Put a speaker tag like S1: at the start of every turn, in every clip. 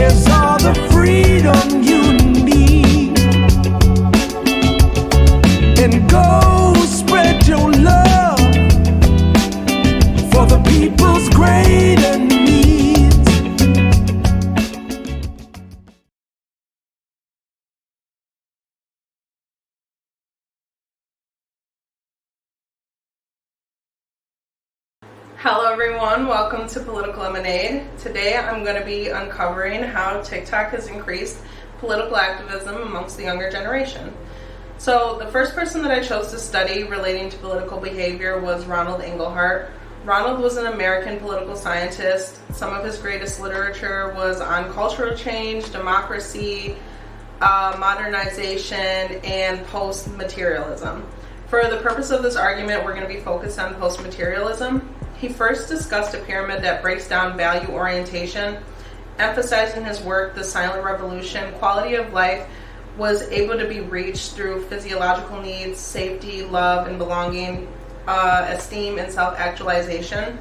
S1: There's all the freedom you need. And go spread your love for the people's greater needs.
S2: Hello everyone, welcome to Political Lemonade. Today I'm going to be uncovering how TikTok has increased political activism amongst the younger generation. So the first person that I chose to study relating to political behavior was Ronald Inglehart. Ronald was an American political scientist. Some of his greatest literature was on cultural change, democracy, modernization, and post-materialism. For the purpose of this argument, we're going to be focused on post-materialism. He first discussed a pyramid that breaks down value orientation. Emphasizing his work, The Silent Revolution, quality of life was able to be reached through physiological needs, safety, love, and belonging, esteem, and self-actualization.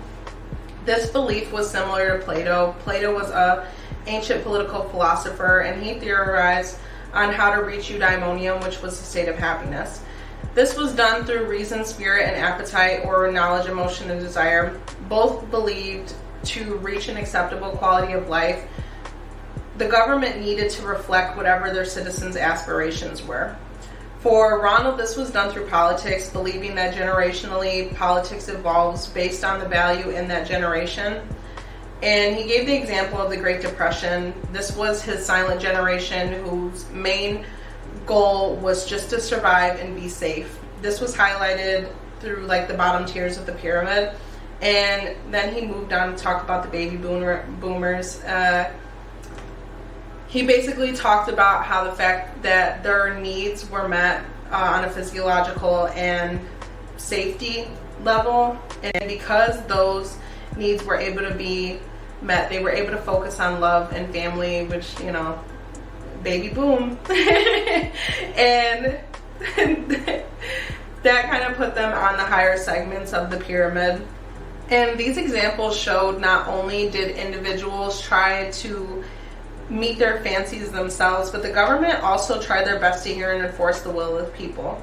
S2: This belief was similar to Plato. Plato was an ancient political philosopher, and he theorized on how to reach eudaimonium, which was a state of happiness. This was done through reason, spirit, and appetite, or knowledge, emotion, and desire. Both believed to reach an acceptable quality of life, the government needed to reflect whatever their citizens' aspirations were. For Ronald, this was done through politics, believing that generationally politics evolves based on the value in that generation. And he gave the example of the Great Depression. This was his silent generation whose main goal was just to survive and be safe. This was highlighted through like the bottom tiers of the pyramid. And then he moved on to talk about the baby boomers. He basically talked about how the fact that their needs were met on a physiological and safety level, and because those needs were able to be met, they were able to focus on love and family, which, you know, baby boom. And that kind of put them on the higher segments of the pyramid. And these examples showed not only did individuals try to meet their fancies themselves, but the government also tried their best to hear and enforce the will of the people.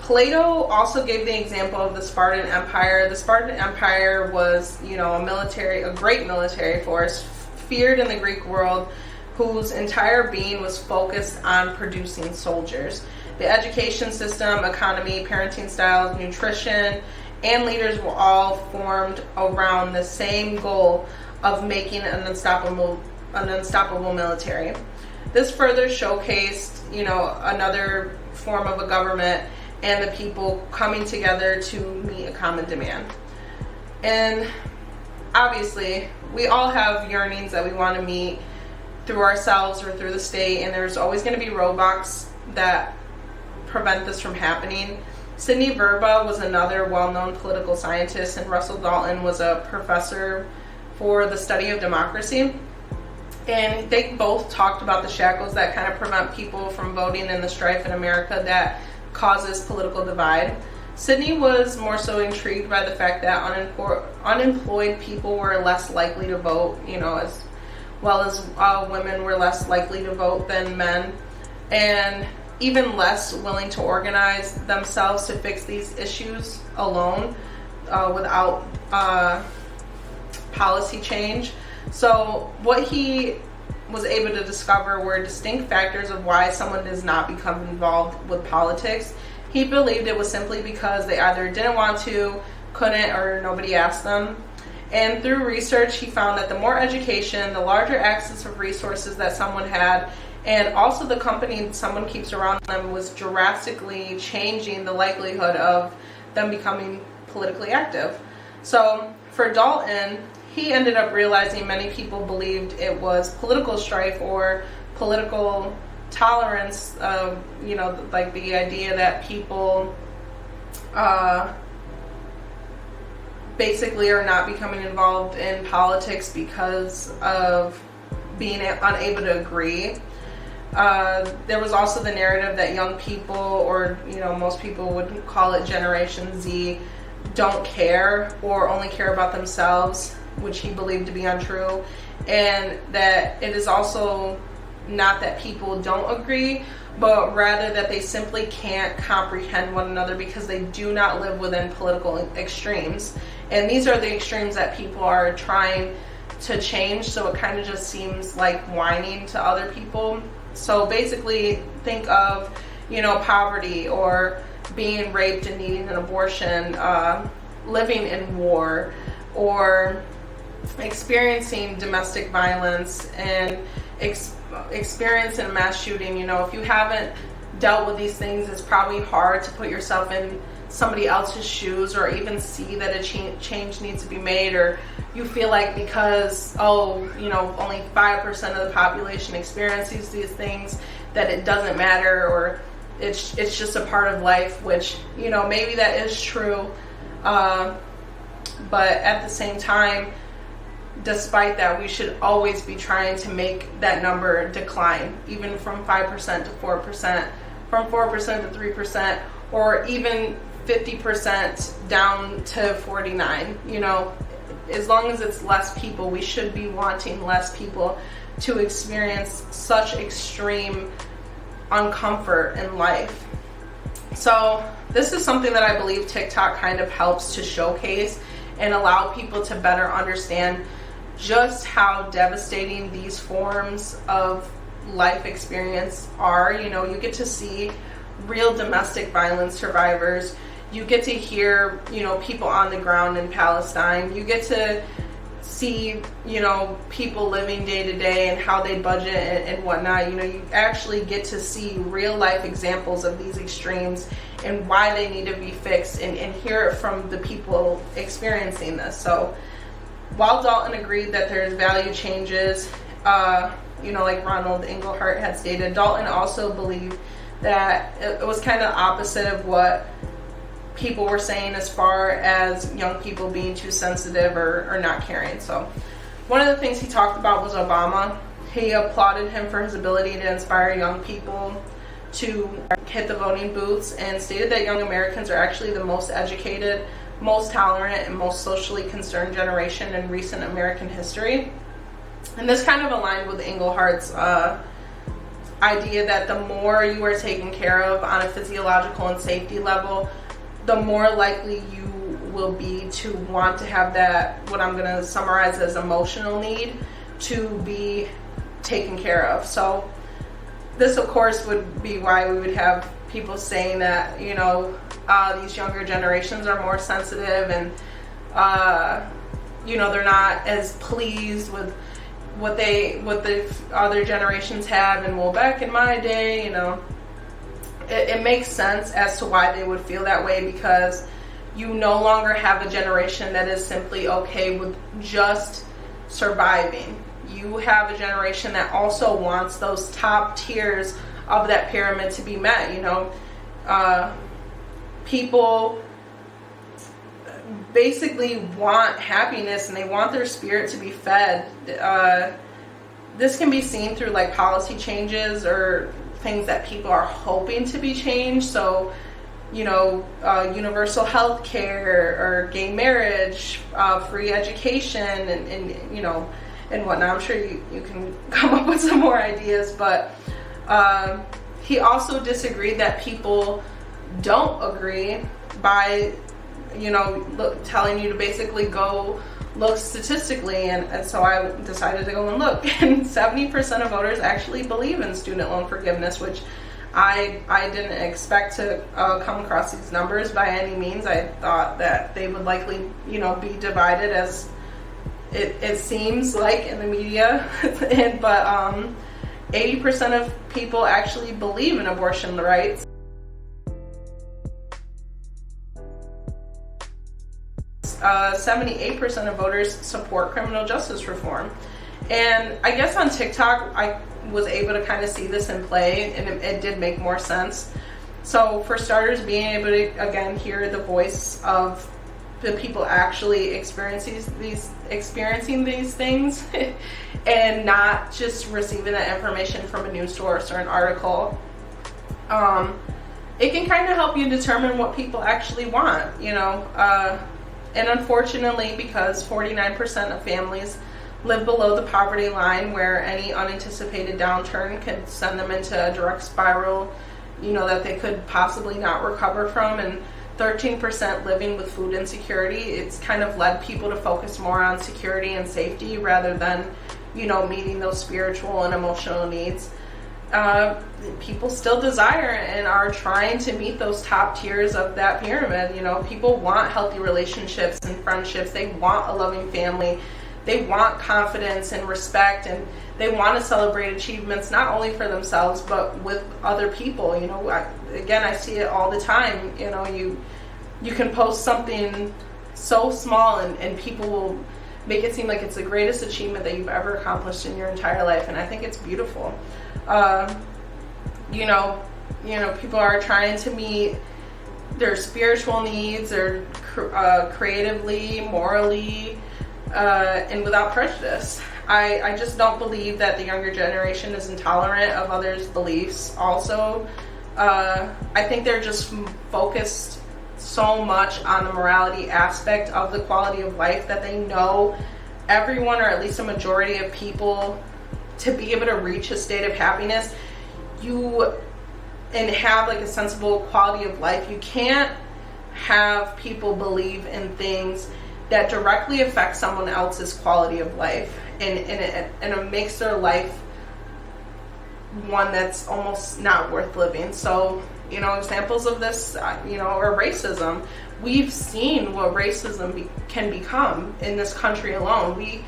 S2: Plato also gave the example of the Spartan Empire. The Spartan Empire was, you know, a great military force, feared in the Greek world, whose entire being was focused on producing soldiers. The education system, economy, parenting styles, nutrition, and leaders were all formed around the same goal of making an unstoppable military. This further showcased, you know, another form of a government and the people coming together to meet a common demand. And obviously, we all have yearnings that we want to meet through ourselves or through the state, and there's always going to be roadblocks that prevent this from happening. Sidney Verba was another well-known political scientist, and Russell Dalton was a professor for the study of democracy. And they both talked about the shackles that kind of prevent people from voting and the strife in America that causes political divide. Sidney was more so intrigued by the fact that unemployed people were less likely to vote, you know, as well as women were less likely to vote than men, and even less willing to organize themselves to fix these issues alone without policy change. So what he was able to discover were distinct factors of why someone does not become involved with politics. He believed it was simply because they either didn't want to, couldn't, or nobody asked them. And through research, he found that the more education, the larger access of resources that someone had, and also the company someone keeps around them, was drastically changing the likelihood of them becoming politically active. So for Dalton, he ended up realizing many people believed it was political strife or political tolerance, you know, like the idea that people basically are not becoming involved in politics because of being unable to agree. There was also the narrative that young people, or, you know, most people would call it Generation Z, don't care or only care about themselves, which he believed to be untrue. and that it is also not that people don't agree, but rather that they simply can't comprehend one another because they do not live within political extremes. And these are the extremes that people are trying to change, so it kind of just seems like whining to other people. So basically, think of, poverty, or being raped and needing an abortion, living in war, or experiencing domestic violence and experiencing a mass shooting. If you haven't dealt with these things, it's probably hard to put yourself in somebody else's shoes, or even see that a change needs to be made, or you feel like because only 5% of the population experiences these things, that it doesn't matter, or it's just a part of life, which maybe that is true, but at the same time, despite that, we should always be trying to make that number decline, even from 5% to 4%, from 4% to 3%, or even 50% down to 49%. As long as it's less people, we should be wanting less people to experience such extreme uncomfort in life. So this is something that I believe TikTok kind of helps to showcase and allow people to better understand just how devastating these forms of life experience are. You get to see real domestic violence survivors. You get to hear, people on the ground in Palestine. You get to see, people living day to day and how they budget and whatnot. You actually get to see real life examples of these extremes and why they need to be fixed, and hear it from the people experiencing this. So while Dalton agreed that there's value changes, like Ronald Englehart had stated, Dalton also believed that it was kind of opposite of what people were saying as far as young people being too sensitive or not caring. So one of the things he talked about was Obama. He applauded him for his ability to inspire young people to hit the voting booths, and stated that young Americans are actually the most educated, most tolerant, and most socially concerned generation in recent American history. And this kind of aligned with Englehart's idea that the more you are taken care of on a physiological and safety level, the more likely you will be to want to have that, what I'm going to summarize as emotional need, to be taken care of. So this, of course, would be why we would have people saying that, these younger generations are more sensitive, and, they're not as pleased with what the other generations have. And well, back in my day, it makes sense as to why they would feel that way, because you no longer have a generation that is simply okay with just surviving. You have a generation that also wants those top tiers of that pyramid to be met. People basically want happiness, and they want their spirit to be fed. This can be seen through like policy changes or things that people are hoping to be changed. So, universal health care, or gay marriage, free education, and whatnot. I'm sure you can come up with some more ideas, but he also disagreed that people don't agree by, telling you to basically go look statistically, and so I decided to go and look, and 70% of voters actually believe in student loan forgiveness, which I didn't expect to come across these numbers by any means. I thought that they would likely, be divided, as it seems like in the media, but 80% of people actually believe in abortion rights. 78% of voters support criminal justice reform. And I guess on TikTok, I was able to kind of see this in play, and it did make more sense. So for starters, being able to, again, hear the voice of the people actually experiencing these things and not just receiving that information from a news source or an article. It can kind of help you determine what people actually want, and unfortunately, because 49% of families live below the poverty line, where any unanticipated downturn could send them into a direct spiral, that they could possibly not recover from. And 13% living with food insecurity, it's kind of led people to focus more on security and safety rather than, meeting those spiritual and emotional needs. People still desire and are trying to meet those top tiers of that pyramid. People want healthy relationships and friendships. They want a loving family. They want confidence and respect, and they want to celebrate achievements not only for themselves but with other people. I see it all the time. You can post something so small and people will make it seem like it's the greatest achievement that you've ever accomplished in your entire life, and I think it's beautiful. People are trying to meet their spiritual needs, or creatively, morally, and without prejudice. I just don't believe that the younger generation is intolerant of others' beliefs. Also, I think they're just focused so much on the morality aspect of the quality of life that they know everyone, or at least a majority of people, to be able to reach a state of happiness and have like a sensible quality of life, you can't have people believe in things that directly affect someone else's quality of life, and it makes their life one that's almost not worth living. So examples of this are racism. We've seen what racism can become in this country alone. We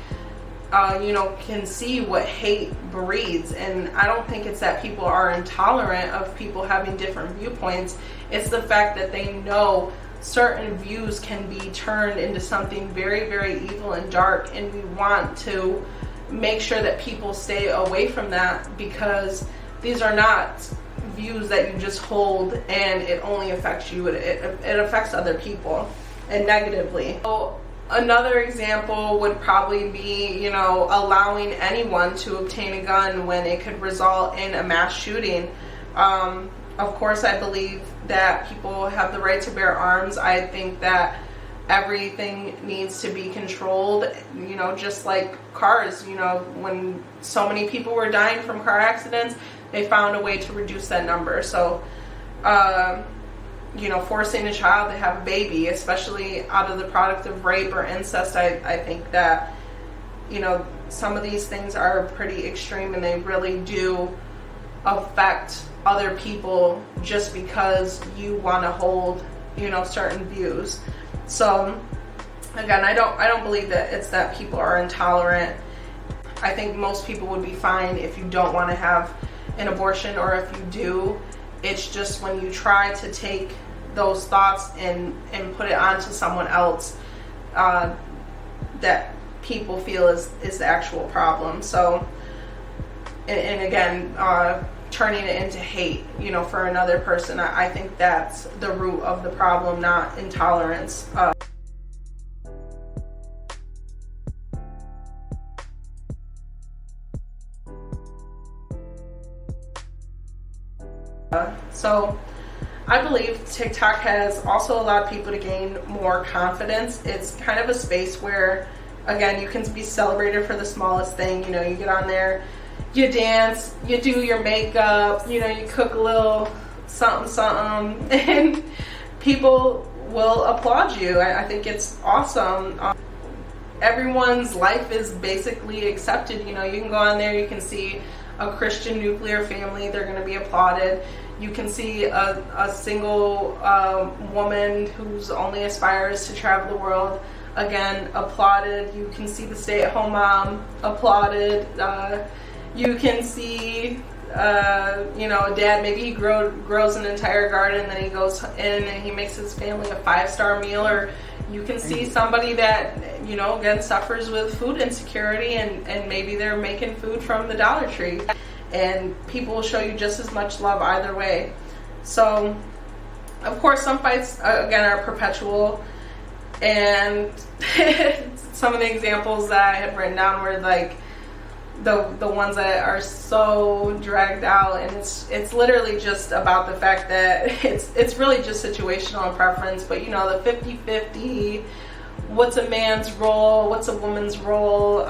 S2: can see what hate breeds, and I don't think it's that people are intolerant of people having different viewpoints. It's the fact that they know certain views can be turned into something very, very evil and dark, and we want to make sure that people stay away from that, because these are not views that you just hold and it only affects you. It affects other people, and negatively. So another example would probably be, allowing anyone to obtain a gun when it could result in a mass shooting. Of course, I believe that people have the right to bear arms. I think that everything needs to be controlled, just like cars. When so many people were dying from car accidents, they found a way to reduce that number. So, forcing a child to have a baby, especially out of the product of rape or incest, I think that, some of these things are pretty extreme, and they really do affect other people just because you want to hold, certain views. So, again, I don't believe that it's that people are intolerant. I think most people would be fine if you don't want to have an abortion, or if you do, it's just when you try to take those thoughts and put it onto someone else, that people feel is the actual problem. So, and again, turning it into hate, for another person, I think that's the root of the problem, not intolerance. So I believe TikTok has also allowed people to gain more confidence. It's kind of a space where, again, you can be celebrated for the smallest thing. You get on there, you dance, you do your makeup, you cook a little something, and people will applaud you. I think it's awesome. Everyone's life is basically accepted. You can go on there, you can see a Christian nuclear family, they're going to be applauded. You can see a single woman whose only aspires to travel the world, again, applauded. You can see the stay-at-home mom, applauded. You can see, a dad, maybe he grows an entire garden, then he goes in and he makes his family a 5-star meal. Or you can see somebody that, again, suffers with food insecurity, and maybe they're making food from the Dollar Tree. And people will show you just as much love either way. So, of course, some fights, again, are perpetual. And some of the examples that I had written down were like the ones that are so dragged out, and it's literally just about the fact that it's really just situational and preference. But the 50-50 what's a man's role, what's a woman's role,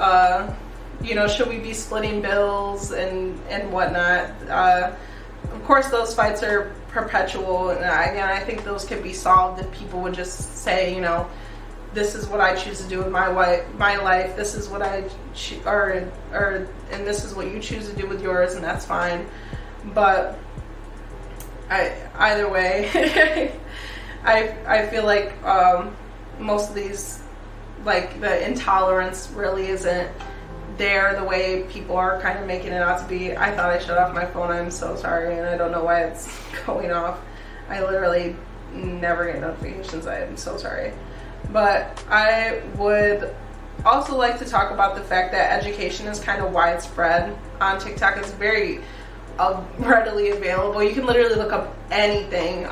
S2: you know, should we be splitting bills and whatnot. Of course, those fights are perpetual, and again, I think those could be solved if people would just say, you know, this is what I choose to do with my life. This is what and this is what you choose to do with yours, and that's fine. But either way, I feel like most of these, like, the intolerance really isn't there the way people are kind of making it out to be. I thought I shut off my phone. I'm so sorry, and I don't know why it's going off. I literally never get notifications. I am so sorry. But I would also like to talk about the fact that education is kind of widespread on TikTok. It's very readily available. You can literally look up anything.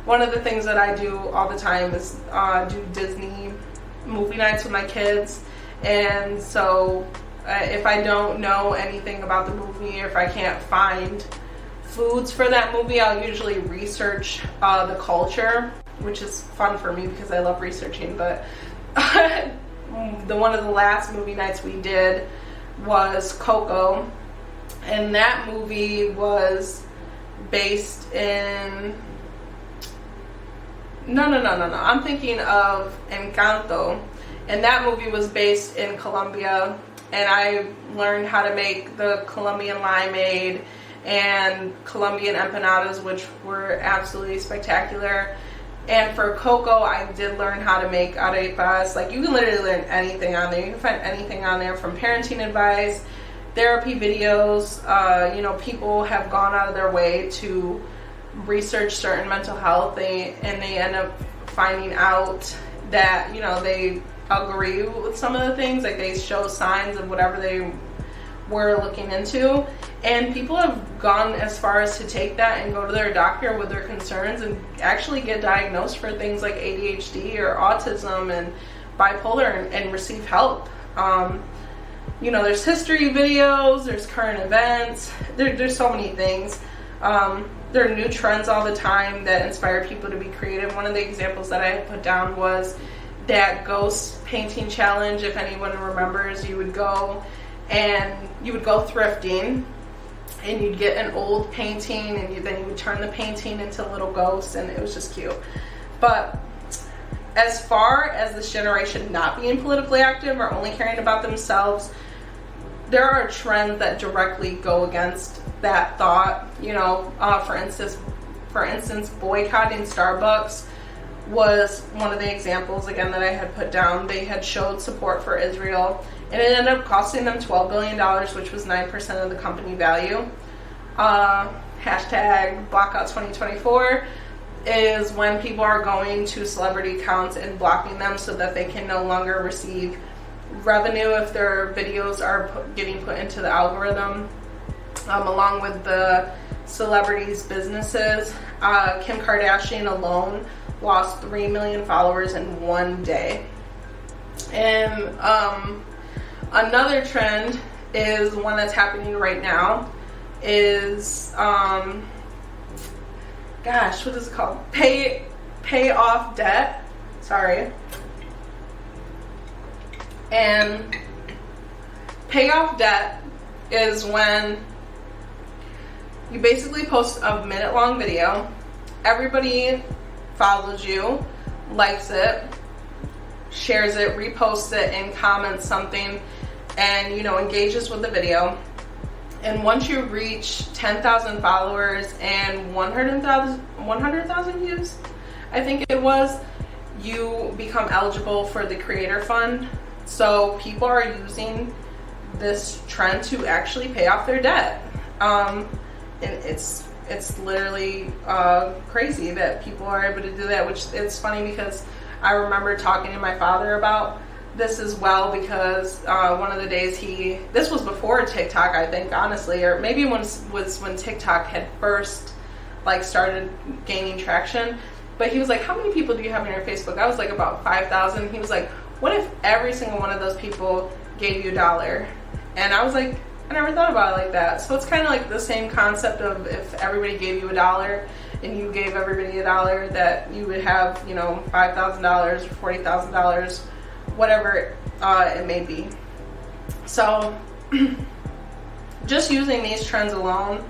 S2: One of the things that I do all the time is do Disney movie nights with my kids. And so if I don't know anything about the movie, or if I can't find foods for that movie, I'll usually research the culture, which is fun for me because I love researching. But one of the last movie nights we did was Coco, and that movie was based in no, I'm thinking of Encanto, and that movie was based in Colombia, and I learned how to make the Colombian limeade and Colombian empanadas, which were absolutely spectacular. And for Coco, I did learn how to make arepas. Like, you can literally learn anything on there. You can find anything on there, from parenting advice, therapy videos. You know, people have gone out of their way to research certain mental health, and they end up finding out that, you know, they agree with some of the things. Like, they show signs of whatever they were looking into, and people have gone as far as to take that and go to their doctor with their concerns and actually get diagnosed for things like ADHD or autism and bipolar, and receive help. You know, there's history videos, there's current events, there's so many things. There are new trends all the time that inspire people to be creative. One of the examples that I had put down was that ghost painting challenge. If anyone remembers, you would go thrifting, and you'd get an old painting, and then you would turn the painting into little ghosts, and it was just cute. But as far as this generation not being politically active or only caring about themselves, there are trends that directly go against that thought. You know, for instance, boycotting Starbucks was one of the examples, again, that I had put down. They had showed support for Israel, and it ended up costing them $12 billion, which was 9% of the company value. Hashtag Blockout 2024 is when people are going to celebrity accounts and blocking them so that they can no longer receive revenue if their videos are getting put into the algorithm. Along with the celebrities' businesses, Kim Kardashian alone lost 3 million followers in one day. And another trend is one that's happening right now is gosh, what is it called? Pay off debt. Sorry. And pay off debt is when you basically post a minute-long video, everybody follows you, likes it, shares it, reposts it, and comments something, and, you know, engages with the video. And once you reach 10,000 followers and 100,000 views, I think it was, you become eligible for the Creator Fund. So people are using this trend to actually pay off their debt. And it's literally crazy that people are able to do that, which it's funny because I remember talking to my father about this as well, because one of the days this was before TikTok, I think, honestly, or maybe was when TikTok had first like started gaining traction. But he was like, how many people do you have on your Facebook? I was like, about 5,000. He was like, what if every single one of those people gave you $1? And I was like, I never thought about it like that. So it's kind of like the same concept of if everybody gave you $1 and you gave everybody $1, that you would have, you know, $5,000 or $40,000, whatever it may be. So just using these trends alone,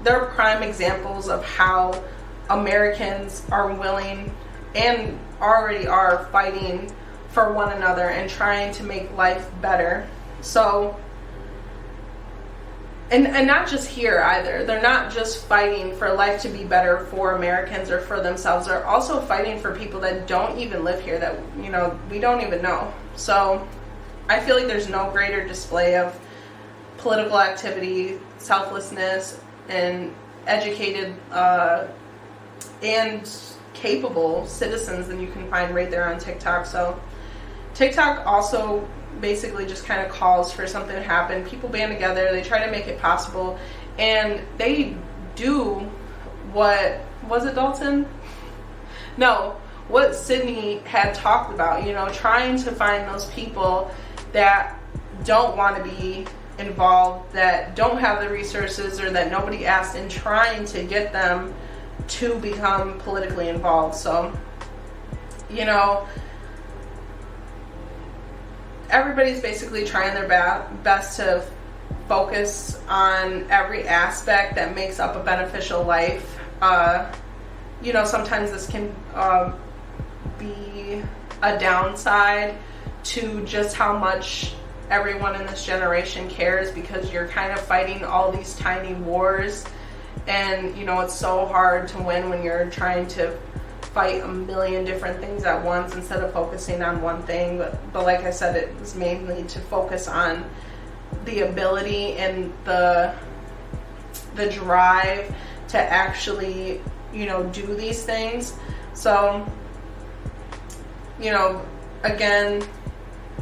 S2: they're prime examples of how Americans are willing and already are fighting for one another and trying to make life better. So, and not just here either. They're not just fighting for life to be better for Americans or for themselves. They're also fighting for people that don't even live here, that, you know, we don't even know. So I feel like there's no greater display of political activity, selflessness, and educated and capable citizens than you can find right there on TikTok. So TikTok also basically just kind of calls for something to happen. People band together, they try to make it possible, and they do what was it, Dalton? No, what Sydney had talked about, you know, trying to find those people that don't want to be involved, that don't have the resources or that nobody asked, and trying to get them to become politically involved. So, you know, everybody's basically trying their best to focus on every aspect that makes up a beneficial life. You know, sometimes this can be a downside to just how much everyone in this generation cares, because you're kind of fighting all these tiny wars, and you know, it's so hard to win when you're trying to fight a million different things at once instead of focusing on one thing. But like I said, it was mainly to focus on the ability and the drive to actually, you know, do these things. So, you know, again,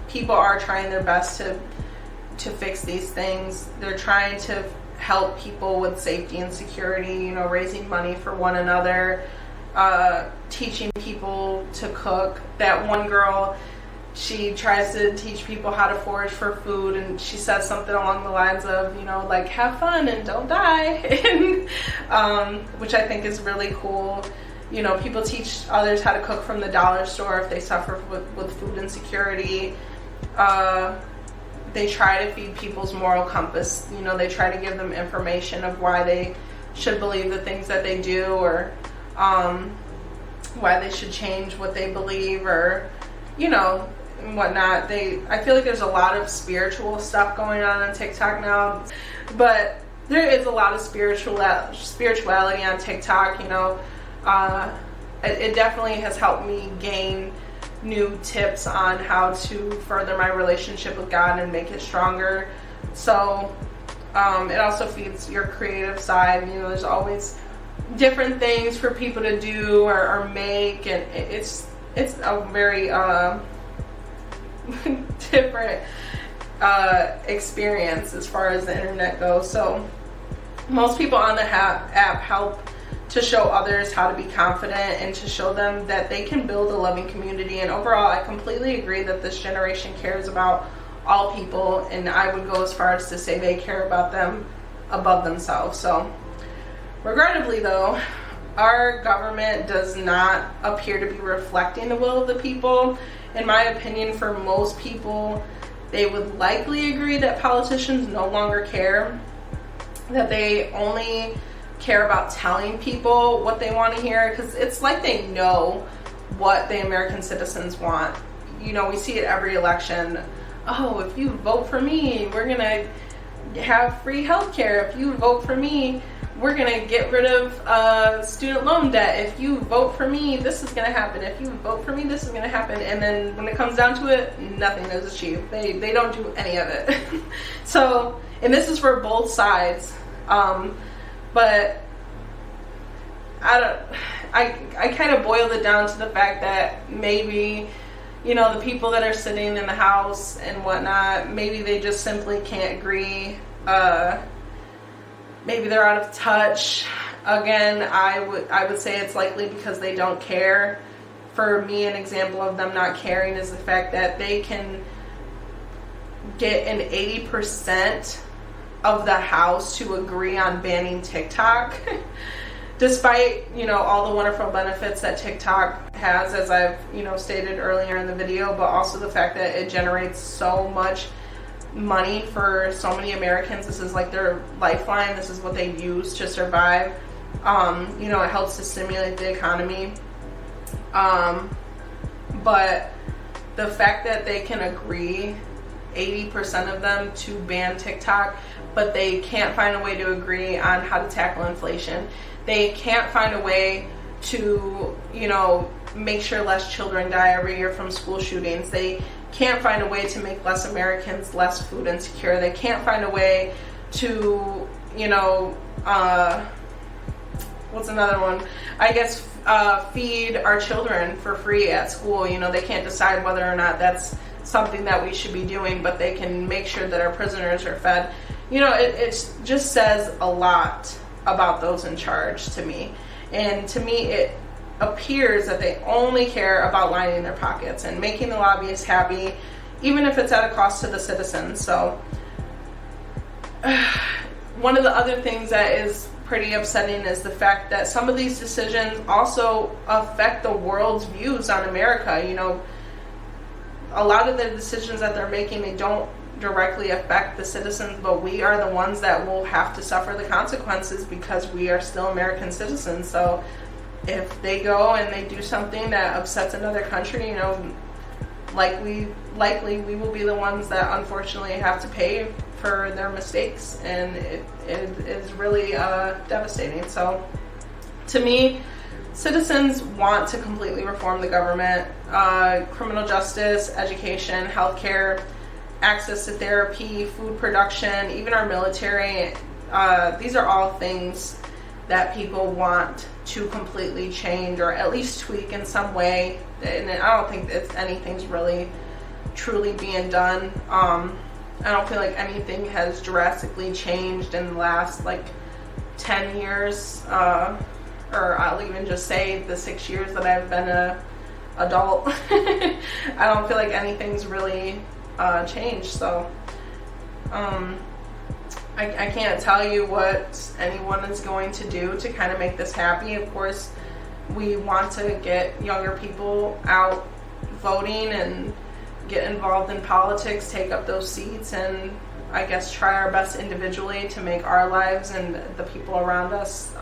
S2: people are trying their best to fix these things. They're trying to help people with safety and security, you know, raising money for one another, teaching people to cook. That one girl, she tries to teach people how to forage for food, and she says something along the lines of, you know, like, have fun and don't die, which I think is really cool. You know, people teach others how to cook from the dollar store if they suffer with food insecurity. They try to feed people's moral compass. You know, they try to give them information of why they should believe the things that they do, or why they should change what they believe, or, you know, and whatnot. I feel like there's a lot of spiritual stuff going on TikTok now, but there is a lot of spirituality on TikTok. You know, it definitely has helped me gain new tips on how to further my relationship with God and make it stronger. So it also feeds your creative side. You know, there's always different things for people to do or make, and it's a very different experience as far as the internet goes. So most people on the app help to show others how to be confident and to show them that they can build a loving community. And overall, I completely agree that this generation cares about all people, and I would go as far as to say they care about them above themselves. So regrettably though, our government does not appear to be reflecting the will of the people. In my opinion, for most people, they would likely agree that politicians no longer care, that they only care about telling people what they want to hear, because it's like they know what the American citizens want. You know, we see it every election. Oh, if you vote for me, we're gonna have free health care. If you vote for me, we're gonna get rid of student loan debt. If you vote for me, this is gonna happen. If you vote for me, this is gonna happen. And then when it comes down to it, nothing is achieved. They don't do any of it. So, and this is for both sides. But I kind of boiled it down to the fact that maybe, you know, the people that are sitting in the House and whatnot, maybe they just simply can't agree. Maybe they're out of touch. Again, I would say it's likely because they don't care. For me, an example of them not caring is the fact that they can get an 80% of the House to agree on banning TikTok. Despite, you know, all the wonderful benefits that TikTok has, as I've, you know, stated earlier in the video, but also the fact that it generates so much money for so many Americans. This is like their lifeline. This is what they use to survive. You know, it helps to stimulate the economy. But the fact that they can agree, 80% of them, to ban TikTok, but they can't find a way to agree on how to tackle inflation. They can't find a way to, you know, make sure less children die every year from school shootings. They can't find a way to make less Americans less food insecure. They can't find a way to, you know, what's another one? I guess feed our children for free at school. You know, they can't decide whether or not that's something that we should be doing, but they can make sure that our prisoners are fed. You know, it just says a lot about those in charge to me. And to me, it appears that they only care about lining their pockets and making the lobbyists happy, even if it's at a cost to the citizens. So one of the other things that is pretty upsetting is the fact that some of these decisions also affect the world's views on America. You know, a lot of the decisions that they're making, they don't directly affect the citizens, but we are the ones that will have to suffer the consequences because we are still American citizens. So if they go and they do something that upsets another country, you know, likely we will be the ones that unfortunately have to pay for their mistakes, and it is really devastating. So to me, citizens want to completely reform the government, criminal justice, education, healthcare, access to therapy, food production, even our military. These are all things that people want to completely change, or at least tweak in some way. And I don't think that anything's really truly being done. I don't feel like anything has drastically changed in the last like 10 years, or I'll even just say the 6 years that I've been an adult. I don't feel like anything's really changed. So I can't tell you what anyone is going to do to kind of make this happy. Of course, we want to get younger people out voting and get involved in politics, take up those seats, and I guess try our best individually to make our lives and the people around us,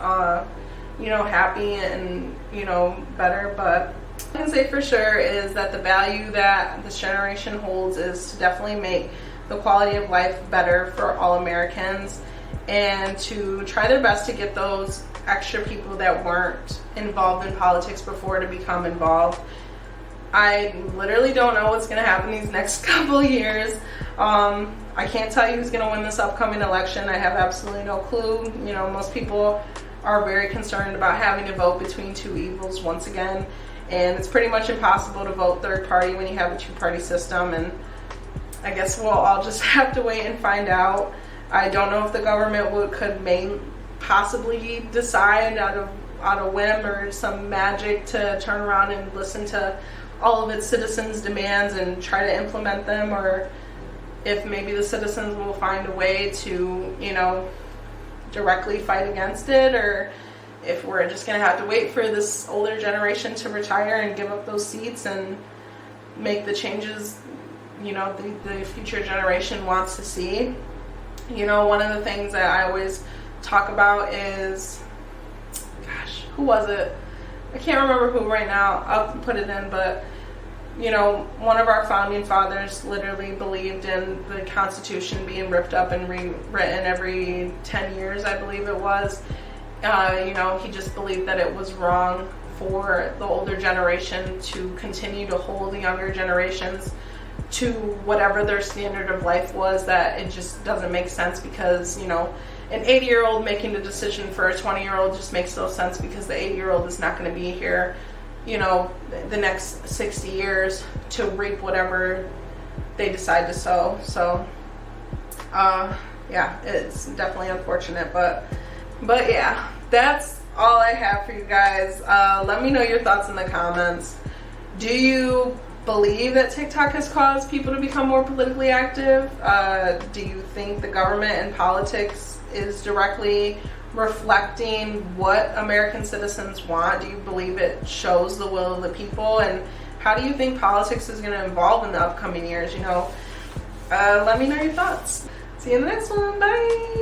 S2: you know, happy and, you know, better. But what I can say for sure is that the value that this generation holds is to definitely make the quality of life better for all Americans, and to try their best to get those extra people that weren't involved in politics before to become involved. I literally don't know what's going to happen these next couple of years. I can't tell you who's going to win this upcoming election. I have absolutely no clue. You know, most people are very concerned about having to vote between two evils once again, and it's pretty much impossible to vote third party when you have a two-party system, and I guess we'll all just have to wait and find out. I don't know if the government could possibly decide out of whim or some magic to turn around and listen to all of its citizens' demands and try to implement them, or if maybe the citizens will find a way to, you know, directly fight against it, or if we're just going to have to wait for this older generation to retire and give up those seats and make the changes, you know, the future generation wants to see. You know, one of the things that I always talk about is, gosh, who was it? I can't remember who right now. I'll put it in, but you know, one of our founding fathers literally believed in the Constitution being ripped up and rewritten every 10 years, I believe it was. You know, he just believed that it was wrong for the older generation to continue to hold the younger generations to whatever their standard of life was, that it just doesn't make sense because, you know, an 80-year-old making a decision for a 20-year-old just makes no sense because the 80-year-old is not going to be here, you know, the next 60 years to reap whatever they decide to sow. So, yeah, it's definitely unfortunate, but yeah, that's all I have for you guys. Let me know your thoughts in the comments. Do you believe that TikTok has caused people to become more politically active? Do you think the government and politics is directly reflecting what American citizens want? Do you believe it shows the will of the people? And how do you think politics is going to evolve in the upcoming years? Let me know your thoughts. See you in the next one. Bye.